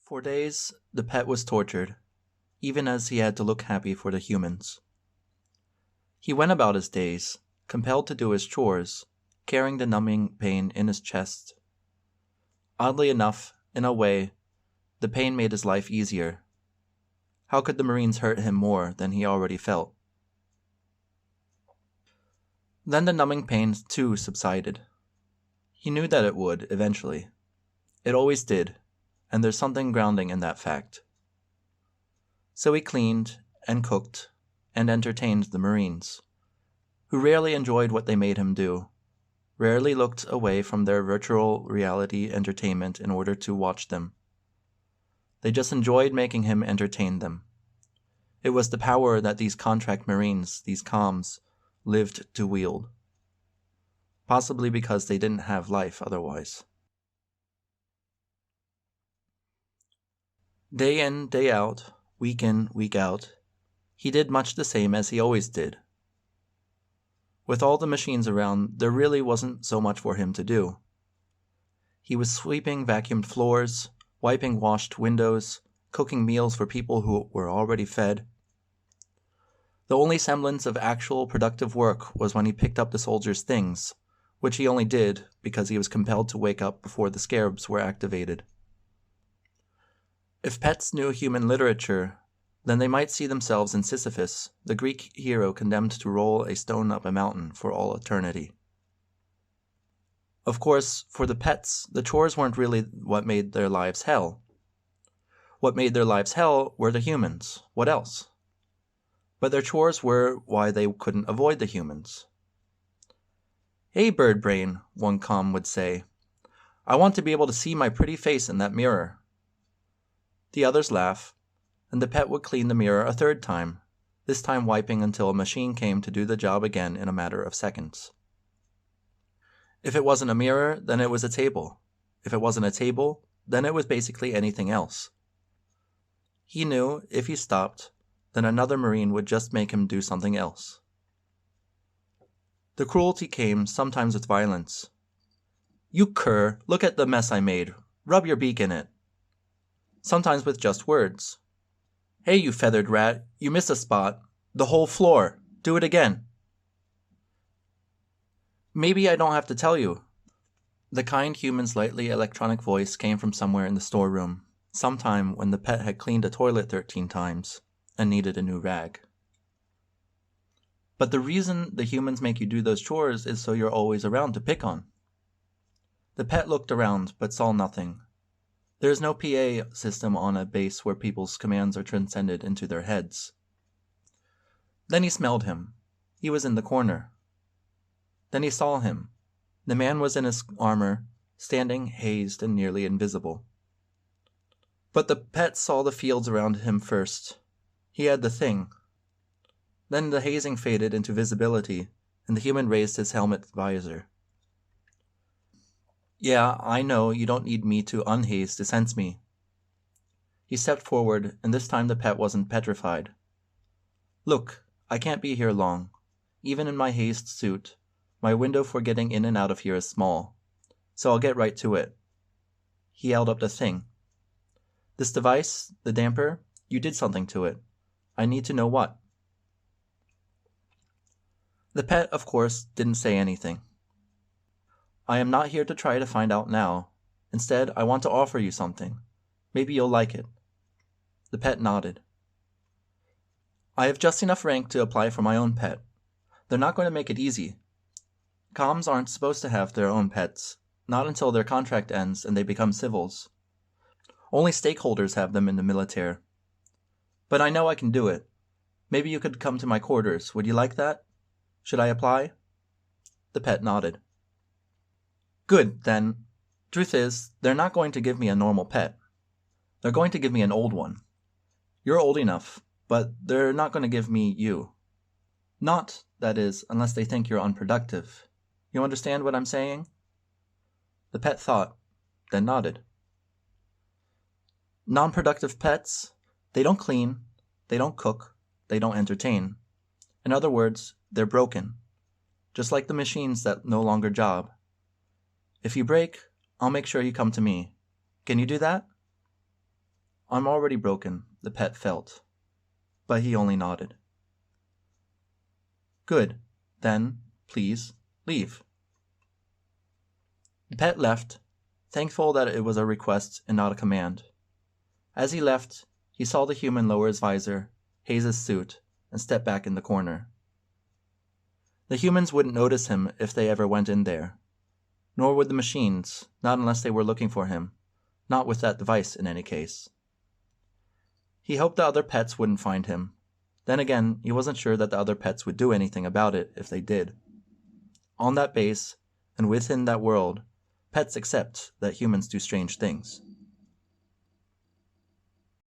For days, the pet was tortured, even as he had to look happy for the humans. He went about his days, compelled to do his chores, carrying the numbing pain in his chest. Oddly enough, in a way, the pain made his life easier. How could the Marines hurt him more than he already felt? Then the numbing pain too subsided. He knew that it would, eventually. It always did, and there's something grounding in that fact. So he cleaned, and cooked, and entertained the Marines, who rarely enjoyed what they made him do, rarely looked away from their virtual reality entertainment in order to watch them. They just enjoyed making him entertain them. It was the power that these contract Marines, these comms, lived to wield. Possibly because they didn't have life otherwise. Day in, day out, week in, week out, he did much the same as he always did. With all the machines around, there really wasn't so much for him to do. He was sweeping vacuumed floors, wiping washed windows, cooking meals for people who were already fed. The only semblance of actual productive work was when he picked up the soldiers' things, which he only did because he was compelled to wake up before the scarabs were activated. If pets knew human literature, then they might see themselves in Sisyphus, the Greek hero condemned to roll a stone up a mountain for all eternity. Of course, for the pets, the chores weren't really what made their lives hell. What made their lives hell were the humans. What else? But their chores were why they couldn't avoid the humans. "Hey, bird brain," one comm would say. "I want to be able to see my pretty face in that mirror." The others laugh, and the pet would clean the mirror a third time, this time wiping until a machine came to do the job again in a matter of seconds. If it wasn't a mirror, then it was a table. If it wasn't a table, then it was basically anything else. He knew, if he stopped, then another Marine would just make him do something else. The cruelty came sometimes with violence. "You cur, look at the mess I made. Rub your beak in it." Sometimes with just words. "Hey, you feathered rat, you missed a spot. The whole floor. Do it again." "Maybe I don't have to tell you." The kind human's lightly electronic voice came from somewhere in the storeroom, sometime when the pet had cleaned a toilet 13 times and needed a new rag. But the reason the humans make you do those chores is so you're always around to pick on. The pet looked around but saw nothing. There is no PA system on a base where people's commands are transcended into their heads. Then he smelled him. He was in the corner. Then he saw him. The man was in his armor, standing hazed and nearly invisible. But the pet saw the fields around him first. He had the thing. Then the hazing faded into visibility, and the human raised his helmet visor. "Yeah, I know you don't need me to unhaze to sense me." He stepped forward, and this time the pet wasn't petrified. "Look, I can't be here long. Even in my hazed suit, my window for getting in and out of here is small, so I'll get right to it." He held up the thing. "This device, the damper, you did something to it. I need to know what." The pet, of course, didn't say anything. "I am not here to try to find out now. Instead, I want to offer you something. Maybe you'll like it." The pet nodded. "I have just enough rank to apply for my own pet. They're not going to make it easy. Comms aren't supposed to have their own pets, not until their contract ends and they become civils. Only stakeholders have them in the military. But I know I can do it. Maybe you could come to my quarters. Would you like that? Should I apply?" The pet nodded. "Good, then. Truth is, they're not going to give me a normal pet. They're going to give me an old one. You're old enough, but they're not going to give me you. Not, that is, unless they think you're unproductive. You understand what I'm saying?" The pet thought, then nodded. "Non-productive pets? They don't clean, they don't cook, they don't entertain. In other words, they're broken. Just like the machines that no longer job. If you break, I'll make sure you come to me. Can you do that?" I'm already broken, the pet felt. But he only nodded. Good. Then, please, leave. The pet left, thankful that it was a request and not a command. As he left, he saw the human lower his visor, haze his suit, and step back in the corner. The humans wouldn't notice him if they ever went in there. Nor would the machines, not unless they were looking for him, not with that device in any case. He hoped the other pets wouldn't find him. Then again, he wasn't sure that the other pets would do anything about it if they did. On that base, and within that world, pets accept that humans do strange things.